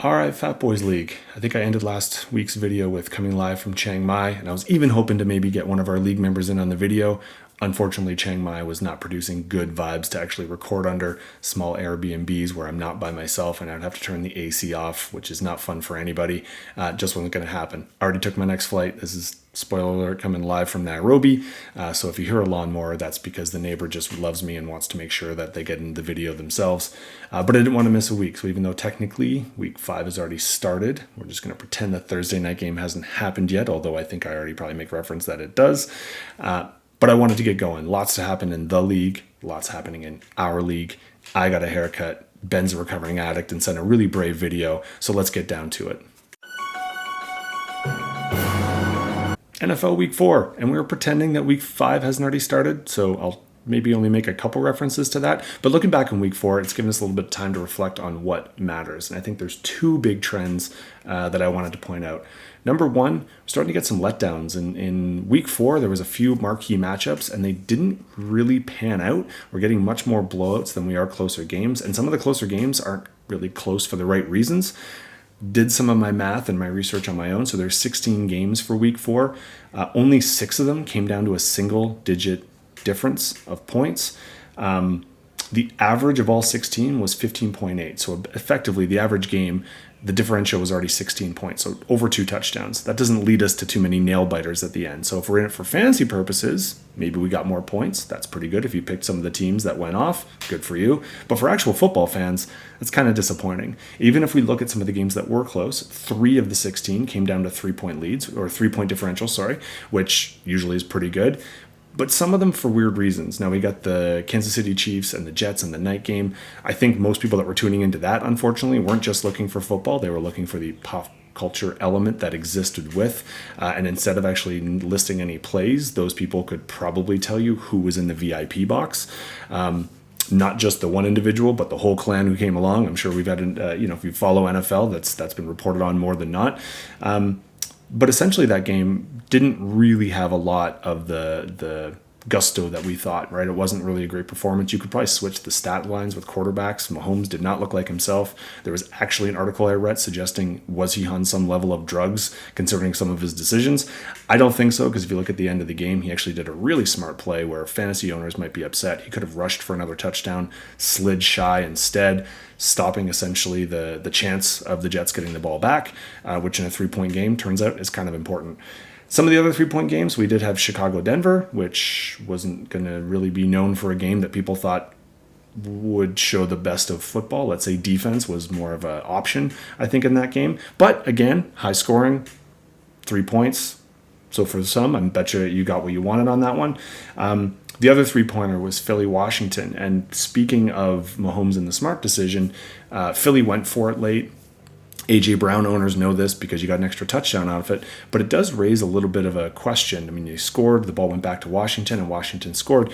All right, Fat Boys League. I think I ended last week's video with coming live from Chiang Mai, and I was even hoping to maybe get one of our league members in on the video. Unfortunately, Chiang Mai was not producing good vibes to actually record under small Airbnbs where I'm not by myself and I'd have to turn the AC off, which is not fun for anybody. Just wasn't going to happen. Already took my next flight. This is, spoiler alert, coming live from Nairobi. So if you hear a lawnmower, that's because the neighbor just loves me and wants to make sure that they get in the video themselves. But I didn't want to miss a week. So even though technically week 5 has already started, we're just going to pretend that Thursday night game hasn't happened yet, although I think I already probably make reference that it does. But I wanted to get going. Lots to happen in the league. Lots happening in our league. I got a haircut. Ben's a recovering addict and sent a really brave video. So let's get down to it. NFL week 4. And we were pretending that week 5 hasn't already started. So I'll maybe only make a couple references to that. But looking back on week 4, it's given us a little bit of time to reflect on what matters. And I think there's 2 big trends that I wanted to point out. Number 1, we're starting to get some letdowns. In week 4, there was a few marquee matchups, and they didn't really pan out. We're getting much more blowouts than we are closer games, and some of the closer games aren't really close for the right reasons. Did some of my math and my research on my own, so there's 16 games for week 4. Only 6 of them came down to a single-digit difference of points. The average of all 16 was 15.8, so effectively the average game, the differential was already 16 points, so over 2 touchdowns. That doesn't lead us to too many nail biters at the end. So if we're in it for fantasy purposes, maybe we got more points. That's pretty good. If you picked some of the teams that went off, good for you. But for actual football fans, that's kind of disappointing. Even if we look at some of the games that were close, 3 of the 16 came down to 3-point leads, or 3-point differential, which usually is pretty good. But some of them for weird reasons. Now we got the Kansas City Chiefs and the Jets in the night game. I think most people that were tuning into that, unfortunately, weren't just looking for football. They were looking for the pop culture element that existed with. And instead of actually listing any plays, those people could probably tell you who was in the VIP box. Not just the one individual, but the whole clan who came along. I'm sure we've had, if you follow NFL, that's been reported on more than not. But essentially that game didn't really have a lot of the gusto that we thought, right? It wasn't really a great performance. You could probably switch the stat lines with quarterbacks. Mahomes did not look like himself. There was actually an article I read suggesting, was he on some level of drugs considering some of his decisions? I don't think so, because if you look at the end of the game, he actually did a really smart play where fantasy owners might be upset. He could have rushed for another touchdown, slid shy instead, stopping essentially the chance of the Jets getting the ball back, which in a 3-point game turns out is kind of important. Some of the other 3-point games, we did have Chicago-Denver, which wasn't going to really be known for a game that people thought would show the best of football. Let's say defense was more of an option, I think, in that game. But again, high scoring, 3 points. So for some, I bet you got what you wanted on that one. The other 3-pointer was Philly-Washington. And speaking of Mahomes and the smart decision, Philly went for it late. A.J. Brown owners know this because you got an extra touchdown out of it, but it does raise a little bit of a question. I mean, they scored, the ball went back to Washington, and Washington scored.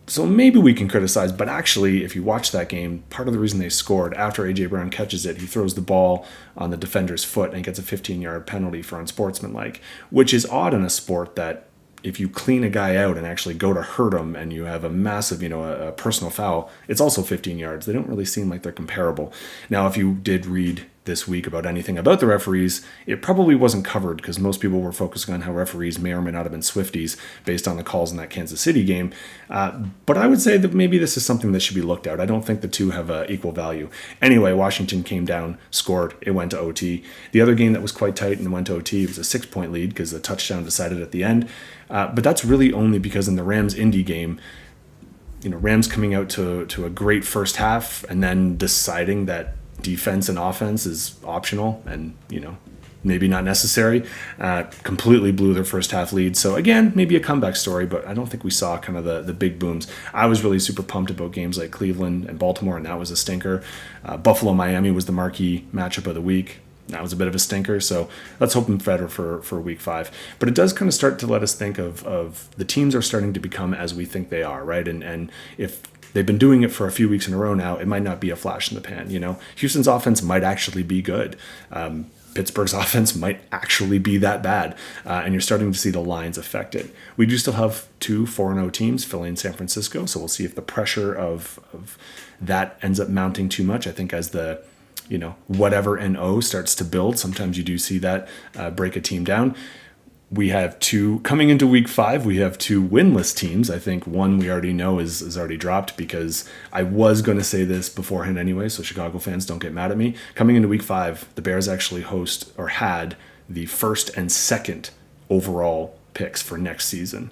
So maybe we can criticize, but actually, if you watch that game, part of the reason they scored, after A.J. Brown catches it, he throws the ball on the defender's foot and gets a 15-yard penalty for unsportsmanlike, which is odd in a sport that if you clean a guy out and actually go to hurt him and you have a massive, a personal foul, it's also 15 yards. They don't really seem like they're comparable. Now, if you did read this week about anything about the referees, it probably wasn't covered because most people were focusing on how referees may or may not have been Swifties based on the calls in that Kansas City game. But I would say that maybe this is something that should be looked at. I don't think the two have equal value. Anyway, Washington came down, scored, it went to OT. The other game that was quite tight and went to OT was a 6-point lead because the touchdown decided at the end. But that's really only because in the Rams-Indy game, Rams coming out to a great first half and then deciding that defense and offense is optional and, maybe not necessary, completely blew their first half lead. So again, maybe a comeback story, but I don't think we saw kind of the big booms. I was really super pumped about games like Cleveland and Baltimore, and that was a stinker. Buffalo-Miami was the marquee matchup of the week. That was a bit of a stinker, so let's hope better for week 5. But it does kind of start to let us think of the teams are starting to become as we think they are, right? And if they've been doing it for a few weeks in a row now, it might not be a flash in the pan. Houston's offense might actually be good. Pittsburgh's offense might actually be that bad, and you're starting to see the lines affected. We do still have 2 4-0 teams, Philly and San Francisco, so we'll see if the pressure of that ends up mounting too much. I think as the whatever NO starts to build. Sometimes you do see that break a team down. We have coming into week 5, we have 2 winless teams. I think one we already know is already dropped, because I was going to say this beforehand anyway, so Chicago fans don't get mad at me. Coming into week 5, the Bears actually had the first and second overall picks for next season.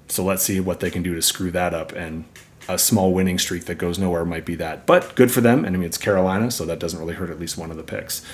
So let's see what they can do to screw that up, and a small winning streak that goes nowhere might be that. But good for them, and I mean, it's Carolina, so that doesn't really hurt at least one of the picks.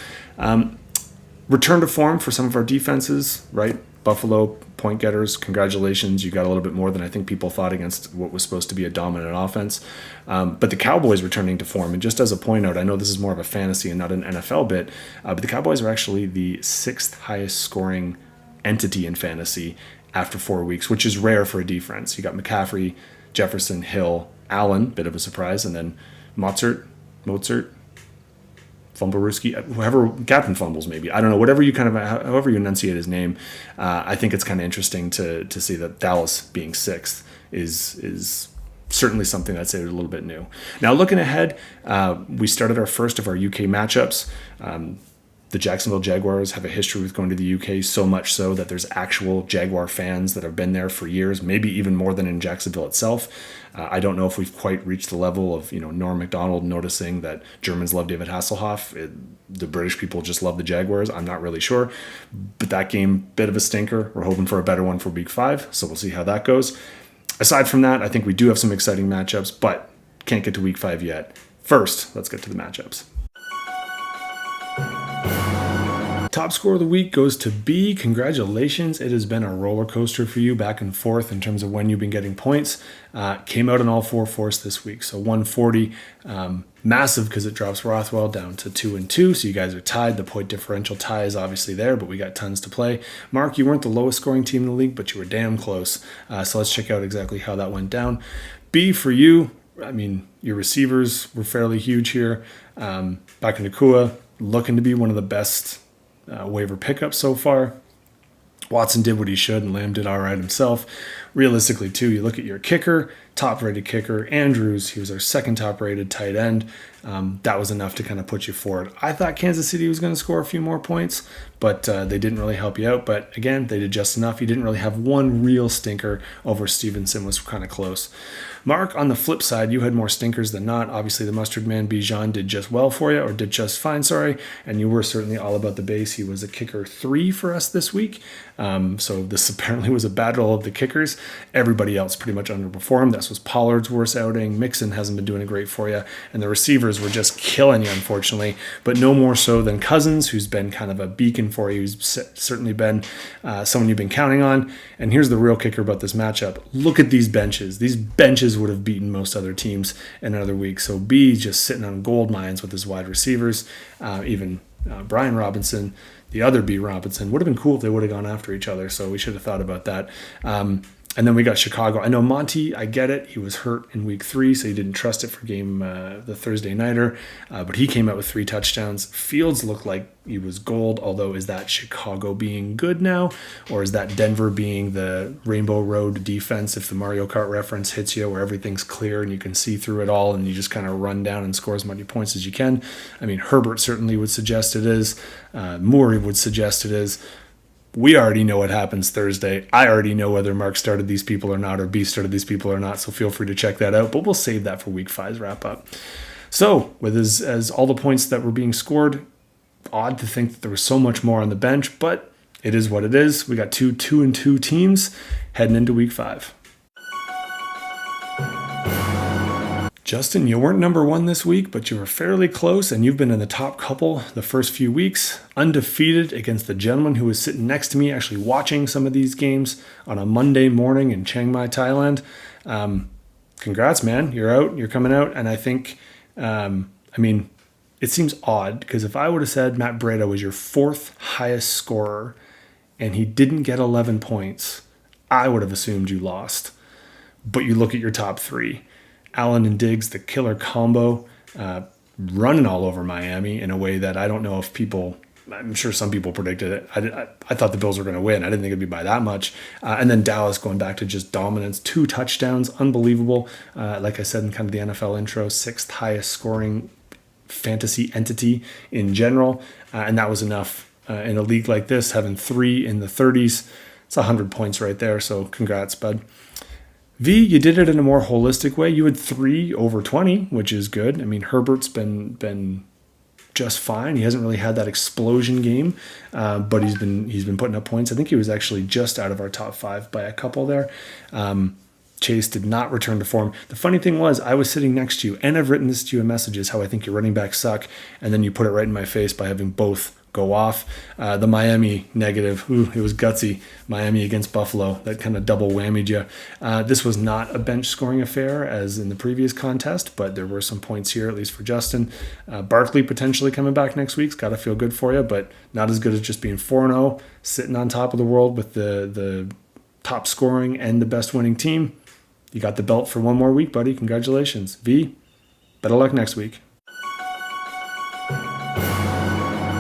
Return to form for some of our defenses, right? Buffalo, point getters, congratulations. You got a little bit more than I think people thought against what was supposed to be a dominant offense. But the Cowboys returning to form. And just as a point out, I know this is more of a fantasy and not an NFL bit, but the Cowboys are actually the 6th highest scoring entity in fantasy after 4 weeks, which is rare for a defense. You got McCaffrey, Jefferson, Hill, Allen, bit of a surprise, and then Mozart, Fumbleruski, whoever, Captain Fumbles maybe. I don't know, whatever you however you enunciate his name. I think it's kind of interesting to see that Dallas being 6th is certainly something that's a little bit new. Now looking ahead, we started our first of our UK matchups. The Jacksonville Jaguars have a history with going to the UK, so much so that there's actual Jaguar fans that have been there for years, maybe even more than in Jacksonville itself. I don't know if we've quite reached the level of Norm Macdonald noticing that Germans love David Hasselhoff. The British people just love the Jaguars. I'm not really sure. But that game, bit of a stinker. We're hoping for a better one for week 5, so we'll see how that goes. Aside from that, I think we do have some exciting matchups, but can't get to week 5 yet. First, let's get to the matchups. Top score of the week goes to B. Congratulations. It has been a roller coaster for you back and forth in terms of when you've been getting points. Came out on all 4 for us this week. So 140, massive because it drops Rothwell down to 2-2. So you guys are tied. The point differential tie is obviously there, but we got tons to play. Mark, you weren't the lowest scoring team in the league, but you were damn close. So let's check out exactly how that went down. B for you, I mean, your receivers were fairly huge here. Back in Nakua, looking to be one of the best waiver pickup so far. Watson did what he should, and Lamb did all right himself. Realistically, too, you look at your kicker, top-rated kicker, Andrews. He was our second top-rated tight end. That was enough to kind of put you forward. I thought Kansas City was going to score a few more points, but they didn't really help you out. But again, they did just enough. You didn't really have one real stinker over Stevenson, was kind of close. Mark, on the flip side, you had more stinkers than not. Obviously, the Mustard Man Bijan did just well for you, or did just fine, sorry. And you were certainly all about the base. He was a kicker 3 for us this week. So this apparently was a battle of the kickers. Everybody else pretty much underperformed. This was Pollard's worst outing. Mixon hasn't been doing it great for you. And the receivers were just killing you, unfortunately. But no more so than Cousins, who's been kind of a beacon for you. Who's certainly been someone you've been counting on. And here's the real kicker about this matchup. Look at these benches. These benches would have beaten most other teams in another week. So B just sitting on gold mines with his wide receivers. Even Brian Robinson, the other B Robinson, would have been cool if they would have gone after each other. So we should have thought about that. And then we got Chicago. I know Monty, I get it. He was hurt in week 3, so he didn't trust it for the Thursday nighter. But he came out with 3 touchdowns. Fields looked like he was gold, although is that Chicago being good now? Or is that Denver being the Rainbow Road defense, if the Mario Kart reference hits you, where everything's clear and you can see through it all and you just kind of run down and score as many points as you can? I mean, Herbert certainly would suggest it is. Moore would suggest it is. We already know what happens Thursday. I already know whether Mark started these people or not, or B started these people or not, so feel free to check that out. But we'll save that for week 5's wrap up. So, with as all the points that were being scored, odd to think that there was so much more on the bench, but it is what it is. We got 2-2 teams heading into week 5. Justin, you weren't number 1 this week, but you were fairly close, and you've been in the top couple the first few weeks, undefeated against the gentleman who was sitting next to me, actually watching some of these games on a Monday morning in Chiang Mai, Thailand. Congrats, man. You're out. You're coming out. And I think, it seems odd, because if I would have said Matt Breida was your 4th highest scorer and he didn't get 11 points, I would have assumed you lost. But you look at your top 3. Allen and Diggs, the killer combo, running all over Miami in a way that I don't know if I'm sure some people predicted it. I thought the Bills were going to win. I didn't think it'd be by that much. And then Dallas going back to just dominance, 2 touchdowns, unbelievable. Like I said in kind of the NFL intro, 6th highest scoring fantasy entity in general. And that was enough in a league like this, having 3 in the 30s. It's 100 points right there. So congrats, bud. V, you did it in a more holistic way. You had 3 over 20, which is good. I mean, Herbert's been just fine. He hasn't really had that explosion game, but he's been putting up points. I think he was actually just out of our top 5 by a couple there. Chase did not return to form. The funny thing was, I was sitting next to you, and I've written this to you in messages, how I think your running backs suck, and then you put it right in my face by having both go off. The Miami negative, it was gutsy. Miami against Buffalo, that kind of double whammied you. This was not a bench scoring affair as in the previous contest, but there were some points here, at least for Justin. Barkley potentially coming back next week's got to feel good for you, but not as good as just being 4-0, sitting on top of the world with the top scoring and the best winning team. You got the belt for one more week, buddy. Congratulations. V, better luck next week.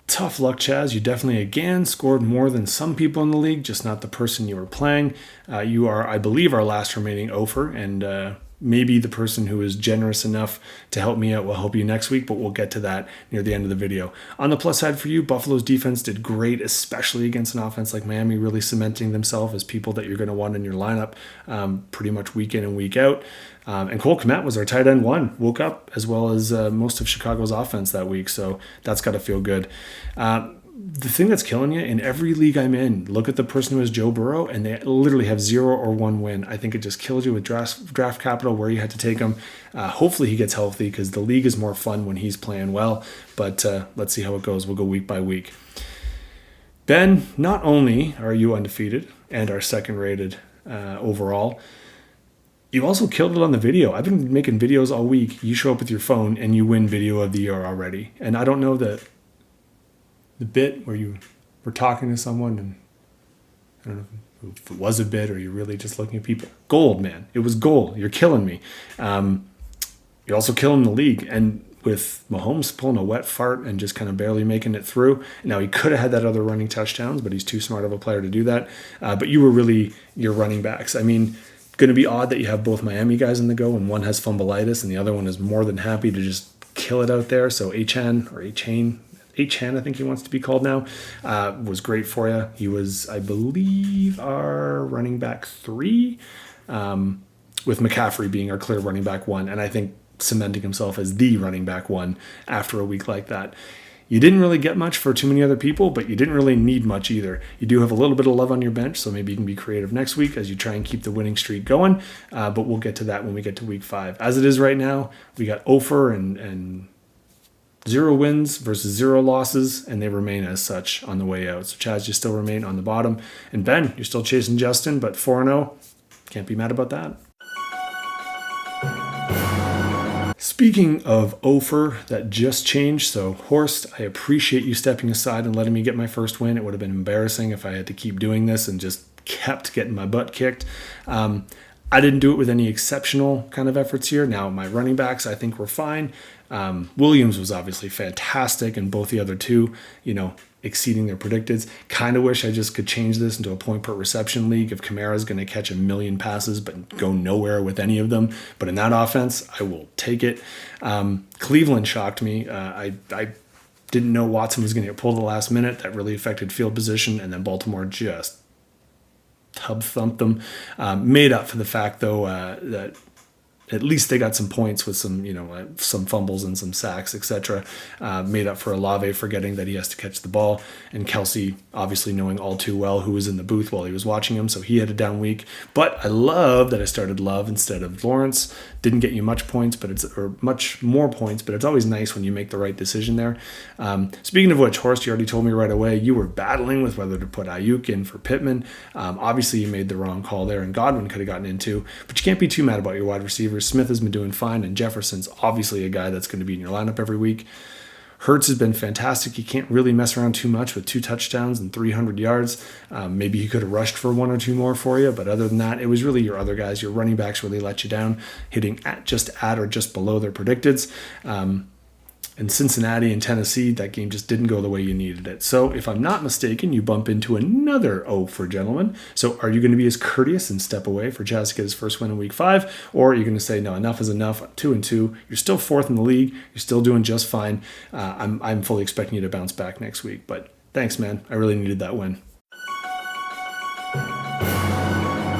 Tough luck, Chaz. You definitely, again, scored more than some people in the league, just not the person you were playing. You are, I believe, our last remaining Ofer, and maybe the person who is generous enough to help me out will help you next week, but we'll get to that near the end of the video. On the plus side for you, Buffalo's defense did great, especially against an offense like Miami, really cementing themselves as people that you're going to want in your lineup pretty much week in and week out. And Cole Kmet was our tight end 1, woke up as well as most of Chicago's offense that week, so that's got to feel good. The thing that's killing you in every league I'm in, look at the person who is Joe Burrow, and they literally have 0 or 1 win. I think it just kills you with draft capital where you had to take him. Hopefully he gets healthy because the league is more fun when he's playing well, but let's see how it goes. We'll go week by week. Ben, not only are you undefeated and are second rated overall, you also killed it on the video. I've been making videos all week. You show up with your phone and you win video of the year already. And I don't know the bit where you were talking to someone and I don't know if it was a bit or you're really just looking at people. Gold, man. It was gold. You're killing me. You're also killing the league. And with Mahomes pulling a wet fart and just kind of barely making it through. Now, he could have had that other running touchdowns, but he's too smart of a player to do that. But you were really your running backs. I mean, going to be odd that you have both Miami guys in the go and one has fumbleitis and the other one is more than happy to just kill it out there. So Achane, I think he wants to be called now, was great for you. He was, I believe, our running back 3, with McCaffrey being our clear running back 1, and I think cementing himself as the running back 1 after a week like that. You didn't really get much for too many other people, but you didn't really need much either. You do have a little bit of love on your bench, so maybe you can be creative next week as you try and keep the winning streak going, but we'll get to that when we get to week 5. As it is right now, we got Ofer and 0 wins versus 0 losses, and they remain as such on the way out. So Chaz, you still remain on the bottom. And Ben, you're still chasing Justin, but 4-0. Can't be mad about that. Speaking of Ofer, that just changed. So Horst, I appreciate you stepping aside and letting me get my first win. It would have been embarrassing if I had to keep doing this and just kept getting my butt kicked. I didn't do it with any exceptional kind of efforts here. Now, my running backs, I think, were fine. Williams was obviously fantastic, and both the other two, exceeding their predicteds. Kind of wish I just could change this into a point per reception league if Kamara's going to catch 1 million passes but go nowhere with any of them. But in that offense, I will take it. Cleveland shocked me. I didn't know Watson was going to get pulled at the last minute. That really affected field position, and then Baltimore just tub thumped them. Made up for the fact, though, that at least they got some points with some fumbles and some sacks, etc. Made up for Olave forgetting that he has to catch the ball, and Kelsey obviously knowing all too well who was in the booth while he was watching him, so he had a down week. But I love that I started Love instead of Lawrence. Didn't get you much more points, but it's always nice when you make the right decision there. Speaking of which, Horst, you already told me right away you were battling with whether to put Ayuk in for Pittman. Obviously, you made the wrong call there, and Godwin could have gotten in too. But you can't be too mad about your wide receivers. Smith has been doing fine, and Jefferson's obviously a guy that's going to be in your lineup every week. Hurts has been fantastic. He can't really mess around too much with 2 touchdowns and 300 yards. Maybe he could have rushed for 1 or 2 more for you, but other than that, it was really your other guys. Your running backs really let you down, hitting at or just below their predicteds. And Cincinnati and Tennessee, that game just didn't go the way you needed it. So if I'm not mistaken, you bump into another O for gentlemen. So are you going to be as courteous and step away for Chaz to get his first win in week 5? Or are you going to say, no, enough is enough, 2-2. You're still 4th in the league. You're still doing just fine. I'm fully expecting you to bounce back next week. But thanks, man. I really needed that win.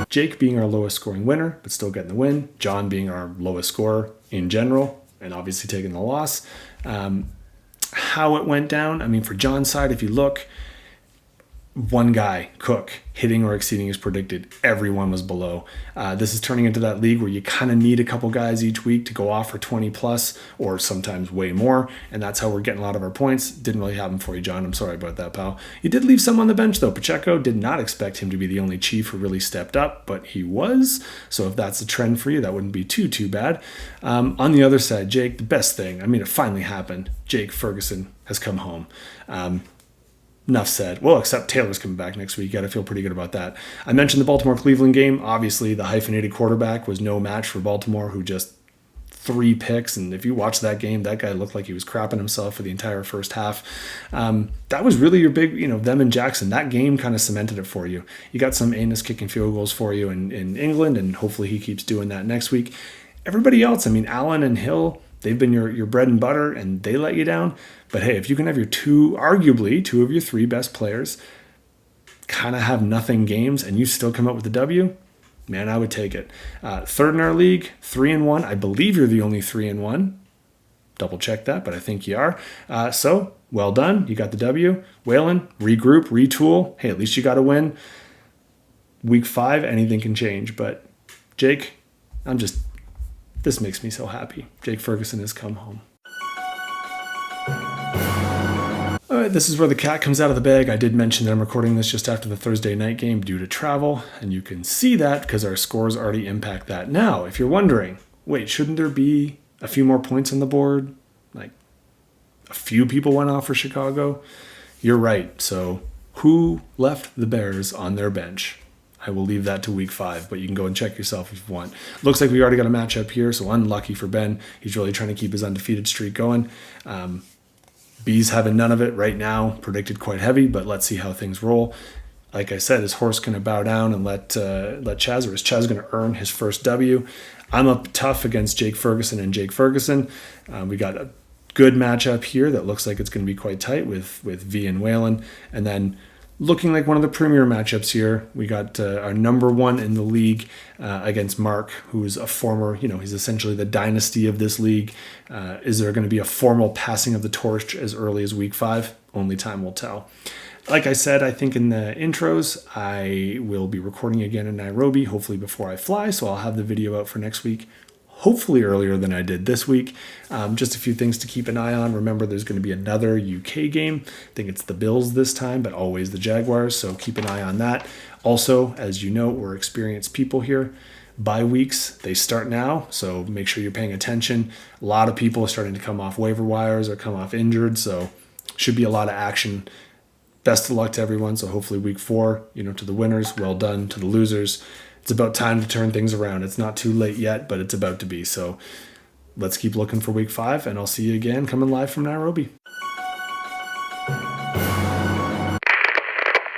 Jake being our lowest scoring winner, but still getting the win. John being our lowest scorer in general, and obviously taking the loss. How it went down, I mean, for John's side, if you look, one guy, Cook, hitting or exceeding as predicted. Everyone was below. This is turning into that league where you kind of need a couple guys each week to go off for 20 plus or sometimes way more, and that's how we're getting a lot of our points. Didn't really happen for you, John. I'm sorry about that, pal. You did leave some on the bench, though. Pacheco, did not expect him to be the only Chief who really stepped up, but he was. So if that's a trend for you, that wouldn't be too bad. On the other side, Jake, the best thing, I mean, it finally happened. Jake Ferguson has come home. Enough said. Well, except Taylor's coming back next week. Got to feel pretty good about that. I mentioned the Baltimore-Cleveland game. Obviously, the hyphenated quarterback was no match for Baltimore, who just 3 picks. And if you watch that game, that guy looked like he was crapping himself for the entire first half. That was really your big, them and Jackson. That game kind of cemented it for you. You got some Anus kicking field goals for you in England, and hopefully he keeps doing that next week. Everybody else, I mean, Allen and Hill, they've been your bread and butter, and they let you down. But hey, if you can have your arguably two of your 3 best players kind of have nothing games and you still come up with the W, man, I would take it. 3rd in our league, 3-1. I believe you're the only 3-1. Double check that, but I think you are. So well done. You got the W. Waylon, regroup, retool. Hey, at least you got a win. Week 5, anything can change. But Jake, this makes me so happy. Jake Ferguson has come home. All right, this is where the cat comes out of the bag. I did mention that I'm recording this just after the Thursday night game due to travel, and you can see that because our scores already impact that. Now, if you're wondering, wait, shouldn't there be a few more points on the board? Like, a few people went off for Chicago? You're right. So, who left the Bears on their bench? I will leave that to week 5, but you can go and check yourself if you want. Looks like we already got a matchup here, so unlucky for Ben. He's really trying to keep his undefeated streak going. B's having none of it right now, predicted quite heavy, but let's see how things roll. Like I said, is Horse going to bow down and let Chaz, or is Chaz going to earn his first W? I'm up tough against Jake Ferguson and Jake Ferguson. We got a good matchup here that looks like it's going to be quite tight with V and Waylon. And then looking like one of the premier matchups here, we got our number 1 in the league against Mark, who's a former, he's essentially the dynasty of this league. Is there going to be a formal passing of the torch as early as week 5? Only time will tell. Like I said, I think in the intros, I will be recording again in Nairobi, hopefully before I fly, so I'll have the video out for next week. Hopefully earlier than I did this week. Just a few things to keep an eye on. Remember, there's going to be another UK game. I think it's the Bills this time, but always the Jaguars, so keep an eye on that. Also, as you know, we're experienced people here. Bye weeks, they start now, so make sure you're paying attention. A lot of people are starting to come off waiver wires or come off injured, so should be a lot of action. Best of luck to everyone, so hopefully week 4, to the winners, well done. To the losers, it's about time to turn things around. It's not too late yet, but it's about to be. So let's keep looking for week 5, and I'll see you again coming live from Nairobi.